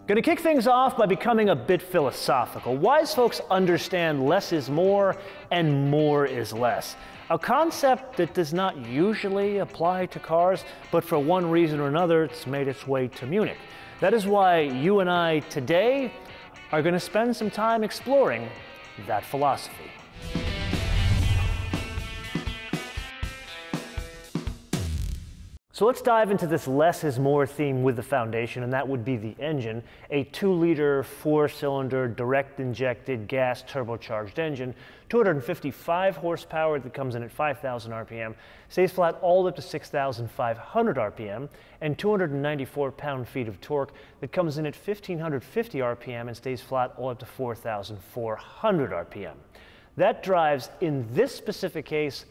Going to kick things off by becoming a bit philosophical. Wise folks understand less is more and more is less. A concept that does not usually apply to cars, but for one reason or another, it's made its way to Munich. That is why you and I today are going to spend some time exploring that philosophy. So let's dive into this less is more theme with the foundation, and that would be the engine. A 2-liter, 4-cylinder, direct injected gas turbocharged engine, 255 horsepower that comes in at 5,000 RPM, stays flat all the way up to 6,500 RPM, and 294 pound-feet of torque that comes in at 1,550 RPM and stays flat all the way up to 4,400 RPM. That drives, in this specific case,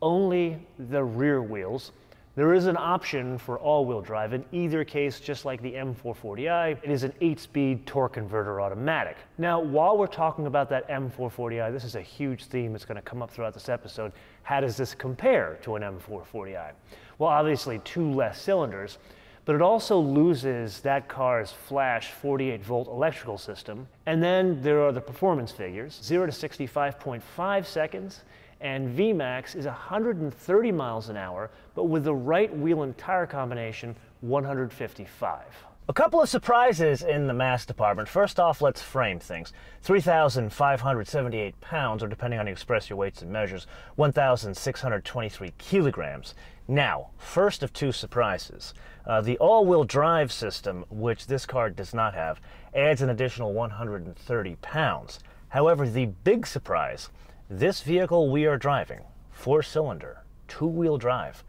only the rear wheels. There is an option for all-wheel drive. In either case, just like the M440i, it is an 8-speed torque converter automatic. Now, while we're talking about that M440i, this is a huge theme that's going to come up throughout this episode. How does this compare to an M440i? Well, obviously 2 less cylinders, but it also loses that car's flash 48-volt electrical system. And then there are the performance figures, 0 to 65.5 seconds, and Vmax is 130 miles an hour, but with the right wheel and tire combination, 155. A couple of surprises in the mass department. First off, let's frame things. 3,578 pounds, or depending on how you express your weights and measures, 1,623 kilograms. Now, first of 2 surprises. The all-wheel drive system, which this car does not have, adds an additional 130 pounds. However, the big surprise, this vehicle we are driving, 4-cylinder, 2-wheel drive,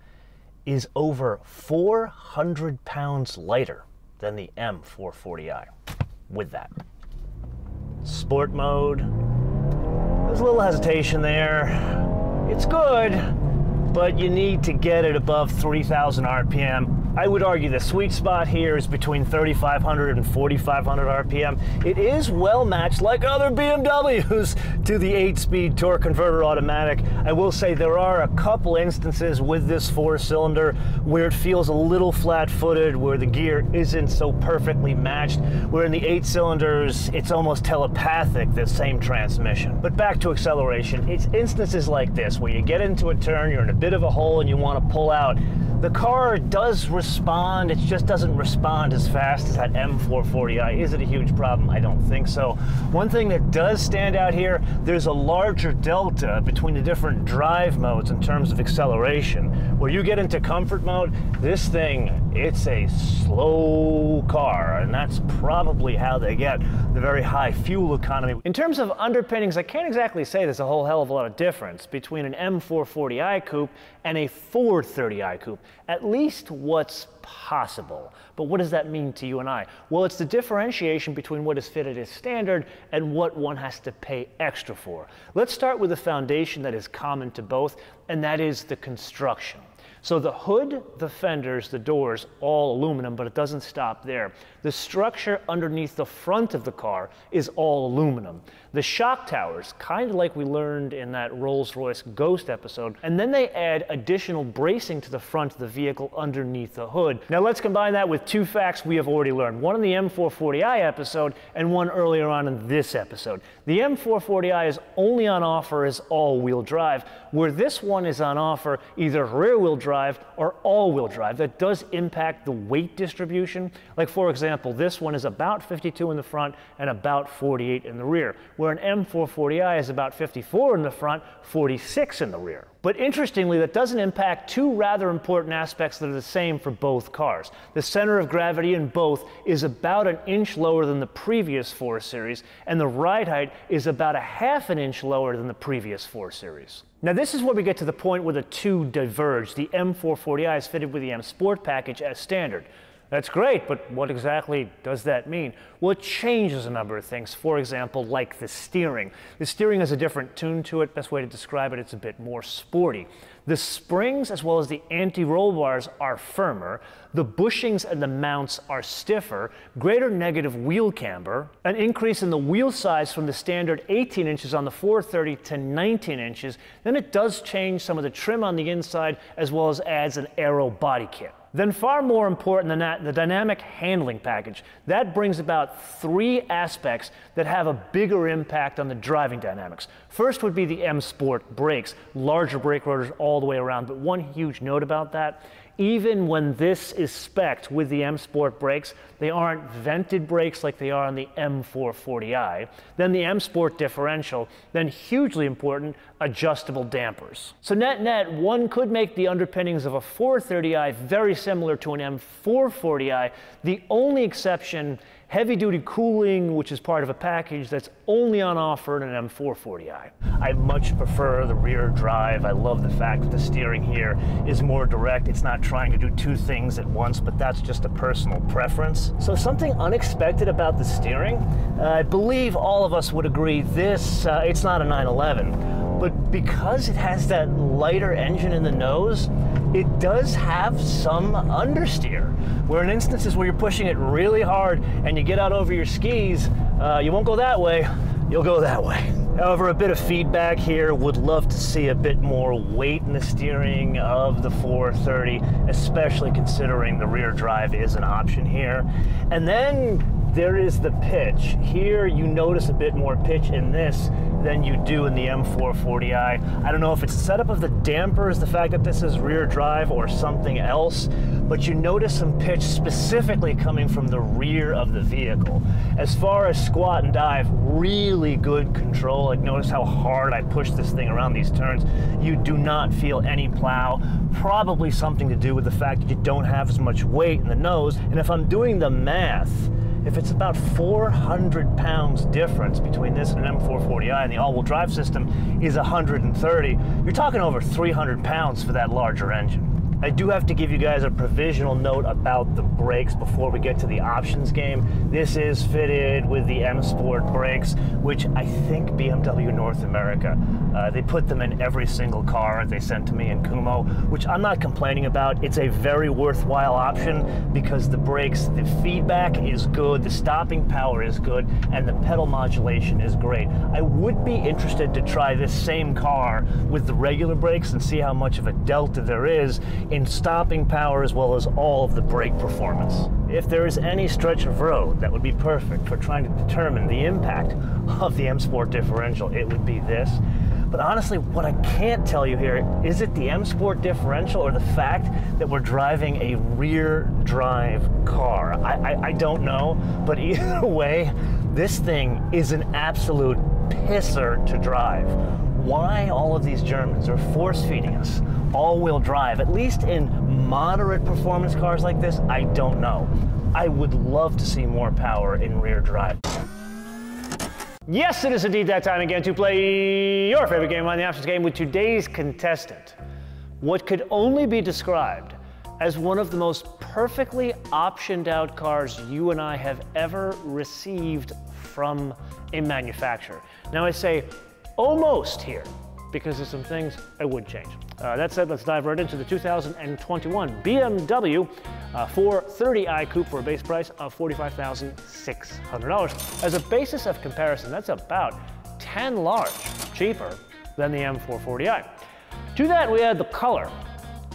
is over 400 pounds lighter than the M440i. With that. Sport mode. There's a little hesitation there. It's good, but you need to get it above 3,000 RPM. I would argue the sweet spot here is between 3,500 and 4,500 RPM. It is well matched, like other BMWs, to the 8-speed torque converter automatic. I will say there are a couple instances with this 4-cylinder where it feels a little flat-footed, where the gear isn't so perfectly matched, where in the 8-cylinders, it's almost telepathic, the same transmission. But back to acceleration, it's instances like this, where you get into a turn, you're in a bit of a hole, and you want to pull out. The car does respond, it just doesn't respond as fast as that M440i. Is it a huge problem? I don't think so. One thing that does stand out here, there's a larger delta between the different drive modes in terms of acceleration. Where you get into comfort mode, this thing, it's a slow car, and that's probably how they get the very high fuel economy. In terms of underpinnings, I can't exactly say there's a whole hell of a lot of difference between an M440i coupe and a 430i coupe. At least what's possible. But what does that mean to you and I? Well, it's the differentiation between what is fitted as standard and what one has to pay extra for. Let's start with the foundation that is common to both, and that is the construction. So the hood, the fenders, the doors, all aluminum, but it doesn't stop there. The structure underneath the front of the car is all aluminum. The shock towers, kind of like we learned in that Rolls-Royce Ghost episode, and then they add additional bracing to the front of the vehicle underneath the hood. Now let's combine that with 2 facts we have already learned, one in the M440i episode and one earlier on in this episode. The M440i is only on offer as all-wheel drive, where this one is on offer either rear-wheel drive or all-wheel drive. That does impact the weight distribution. Like, for example, this one is about 52 in the front and about 48 in the rear, where an M440i is about 54 in the front, 46 in the rear. But interestingly, that doesn't impact 2 rather important aspects that are the same for both cars. The center of gravity in both is about 1 inch lower than the previous 4 Series, and the ride height is about 1/2 inch lower than the previous 4 Series. Now this is where we get to the point where the 2 diverge. The M440i is fitted with the M Sport package as standard. That's great, but what exactly does that mean? Well, it changes a number of things. For example, like the steering. The steering has a different tune to it. Best way to describe it, it's a bit more sporty. The springs as well as the anti-roll bars are firmer. The bushings and the mounts are stiffer. Greater negative wheel camber. An increase in the wheel size from the standard 18 inches on the 430 to 19 inches. Then it does change some of the trim on the inside as well as adds an aero body kit. Then far more important than that, the dynamic handling package. That brings about 3 aspects that have a bigger impact on the driving dynamics. First would be the M Sport brakes, larger brake rotors all the way around, but one huge note about that, even when this is spec'd with the M Sport brakes, they aren't vented brakes like they are on the M440i. Then the M Sport differential, then hugely important, adjustable dampers. So net-net, one could make the underpinnings of a 430i very similar to an M440i. The only exception, heavy-duty cooling, which is part of a package that's only on offer in an M440i. I much prefer the rear drive. I love the fact that the steering here is more direct. It's not trying to do 2 things at once, but that's just a personal preference. So something unexpected about the steering, I believe all of us would agree this, it's not a 911, but because it has that lighter engine in the nose, it does have some understeer, where in instances where you're pushing it really hard and you get out over your skis, you won't go that way, you'll go that way. However, a bit of feedback here, would love to see a bit more weight in the steering of the 430, especially considering the rear drive is an option here. And then there is the pitch. Here you notice a bit more pitch in this than you do in the M440i. I don't know if it's the setup of the dampers, the fact that this is rear drive, or something else, but you notice some pitch specifically coming from the rear of the vehicle. As far as squat and dive, really good control. Like, notice how hard I push this thing around these turns. You do not feel any plow. Probably something to do with the fact that you don't have as much weight in the nose. And if I'm doing the math, if it's about 400 pounds difference between this and an M440i, and the all-wheel drive system is 130, you're talking over 300 pounds for that larger engine. I do have to give you guys a provisional note about the brakes before we get to the options game. This is fitted with the M Sport brakes, which I think BMW North America, they put them in every single car they sent to me in Kumo, which I'm not complaining about. It's a very worthwhile option because the brakes, the feedback is good, the stopping power is good, and the pedal modulation is great. I would be interested to try this same car with the regular brakes and see how much of a delta there is in stopping power as well as all of the brake performance. If there is any stretch of road that would be perfect for trying to determine the impact of the M Sport differential, it would be this. But honestly, what I can't tell you here, is it the M Sport differential or the fact that we're driving a rear drive car? I don't know, but either way, this thing is an absolute pisser to drive. Why all of these Germans are force-feeding us all-wheel drive, at least in moderate performance cars like this, I don't know. I would love to see more power in rear drive. Yes, it is indeed that time again to play your favorite game on the options game with today's contestant. What could only be described as one of the most perfectly optioned out cars you and I have ever received from a manufacturer. Now I say almost here, because there's some things I would change. That said, let's dive right into the 2021 BMW 430i Coupe for a base price of $45,600. As a basis of comparison, that's about 10 large cheaper than the M440i. To that, we add the color.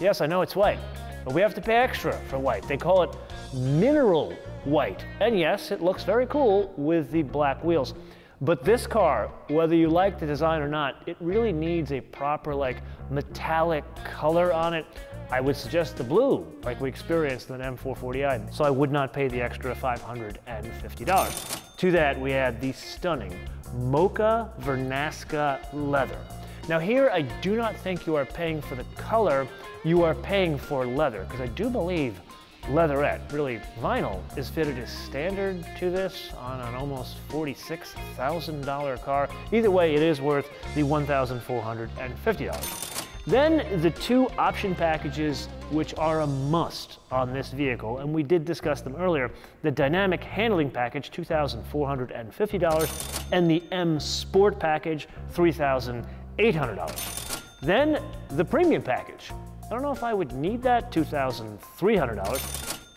Yes, I know it's white, but we have to pay extra for white. They call it mineral white. And yes, it looks very cool with the black wheels. But this car, whether you like the design or not, it really needs a proper, like, metallic color on it. I would suggest the blue, like we experienced in the M440i, so I would not pay the extra $550. To that, we add the stunning Mocha Vernasca leather. Now here, I do not think you are paying for the color, you are paying for leather, because I do believe leatherette, really vinyl, is fitted as standard to this on an almost $46,000 car. Either way, it is worth the $1,450. Then the 2 option packages which are a must on this vehicle, and we did discuss them earlier, the Dynamic Handling Package, $2,450, and the M Sport Package, $3,800. Then the Premium Package. I don't know if I would need that, $2,300.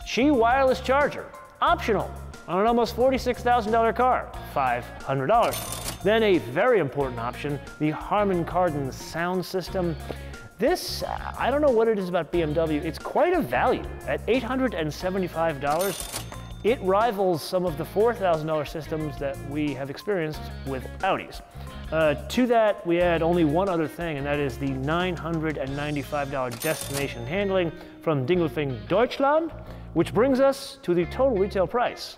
Qi wireless charger, optional, on an almost $46,000 car, $500. Then a very important option, the Harman Kardon sound system. this, I don't know what it is about BMW. It's quite a value. At $875, it rivals some of the $4,000 systems that we have experienced with Audis. To that, we add only one other thing, and that is the $995 destination handling from Dingolfing Deutschland, which brings us to the total retail price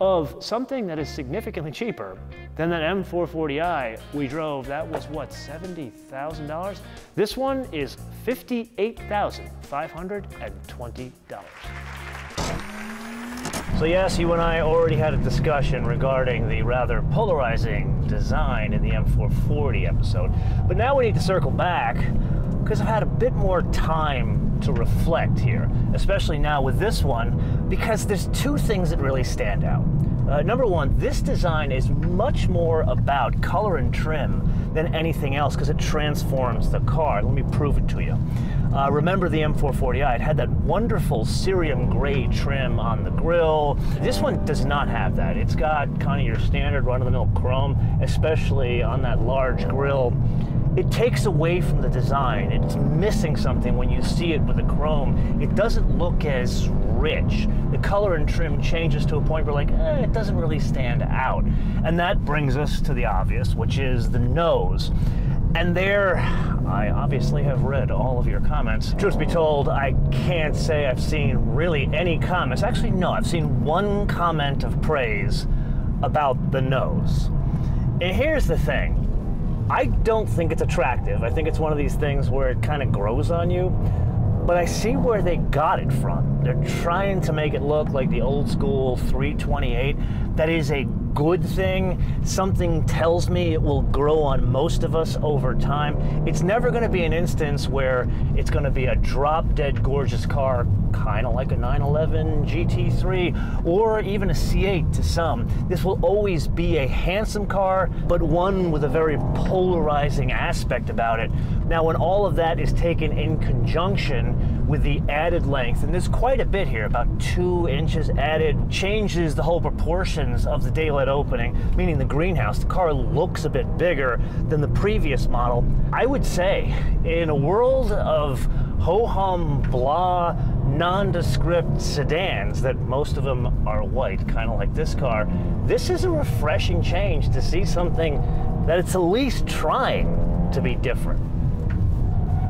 of something that is significantly cheaper than that M440i we drove. That was what, $70,000? This one is $58,520. So yes, you and I already had a discussion regarding the rather polarizing design in the M440 episode, but now we need to circle back because I've had a bit more time to reflect here, especially now with this one, because there's two things that really stand out. Number one, this design is much more about color and trim than anything else because it transforms the car. Let me prove it to you. Remember the M440i, it had that wonderful cerium gray trim on the grille. This one does not have that. It's got kind of your standard run-of-the-mill chrome, especially on that large grille. It takes away from the design. It's missing something when you see it with the chrome. It doesn't look as rich. The color and trim changes to a point where it doesn't really stand out. And that brings us to the obvious, which is the nose. And there, I obviously have read all of your comments. Truth be told, I can't say I've seen really any comments. Actually, no, I've seen one comment of praise about the nose. And here's the thing. I don't think it's attractive. I think it's one of these things where it kind of grows on you. But I see where they got it from. They're trying to make it look like the old school 328. That is a good thing. Something tells me it will grow on most of us over time. It's never going to be an instance where it's going to be a drop-dead gorgeous car, kind of like a 911 GT3 or even a C8 to some. This will always be a handsome car, but one with a very polarizing aspect about it. Now, when all of that is taken in conjunction with the added length, and there's quite a bit here, about 2 inches added, changes the whole proportions of the daylight opening, meaning the greenhouse. The car looks a bit bigger than the previous model. I would say, in a world of ho-hum, blah, nondescript sedans that most of them are white, kind of like this car, this is a refreshing change to see something that it's at least trying to be different.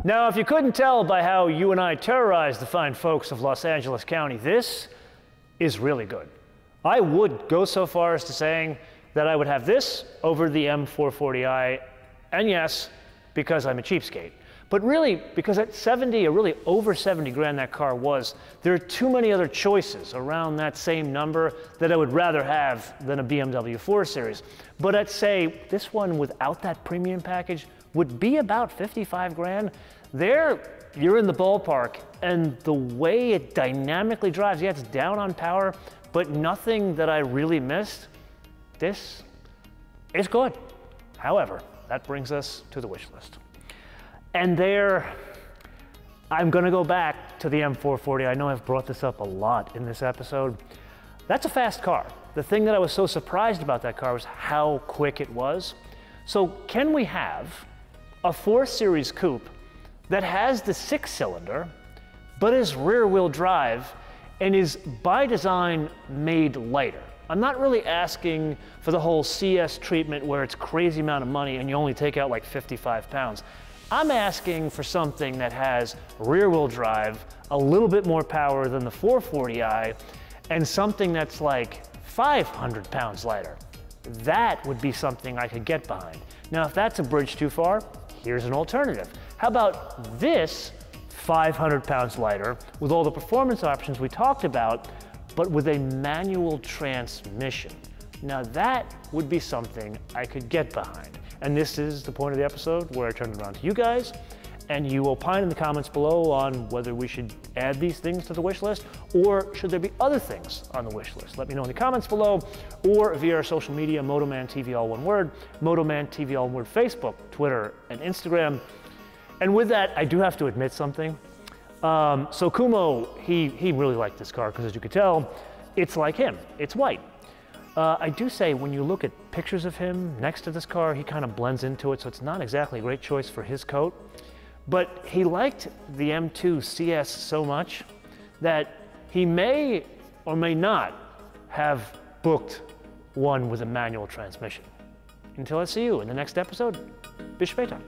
Now, if you couldn't tell by how you and I terrorized the fine folks of Los Angeles County, this is really good. I would go so far as to saying that I would have this over the M440i, and yes, because I'm a cheapskate. But really, because at 70, or really over 70 grand that car was, there are too many other choices around that same number that I would rather have than a BMW 4 Series. But I'd say this one without that premium package would be about 55 grand. There, you're in the ballpark, and the way it dynamically drives, yeah, it's down on power, but nothing that I really missed. This is good. However, that brings us to the wish list. And there, I'm gonna go back to the M440. I know I've brought this up a lot in this episode. That's a fast car. The thing that I was so surprised about that car was how quick it was. So can we have a 4 Series coupe that has the 6-cylinder, but is rear-wheel drive and is by design made lighter? I'm not really asking for the whole CS treatment where it's crazy amount of money and you only take out like 55 pounds. I'm asking for something that has rear-wheel drive, a little bit more power than the 440i, and something that's like 500 pounds lighter. That would be something I could get behind. Now, if that's a bridge too far, here's an alternative. How about this 500 pounds lighter with all the performance options we talked about, but with a manual transmission? Now that would be something I could get behind. And this is the point of the episode where I turn it around to you guys, and you opine in the comments below on whether we should add these things to the wish list, or should there be other things on the wish list? Let me know in the comments below, or via our social media, Motoman TV, all one word, Motoman TV, all one word, Facebook, Twitter, and Instagram. And with that, I do have to admit something. So Kumo, he really liked this car, because as you could tell, it's like him, it's white. I do say, when you look at pictures of him next to this car, he kind of blends into it, so it's not exactly a great choice for his coat. But he liked the M2 CS so much that he may or may not have booked one with a manual transmission. Until I see you in the next episode, bis später.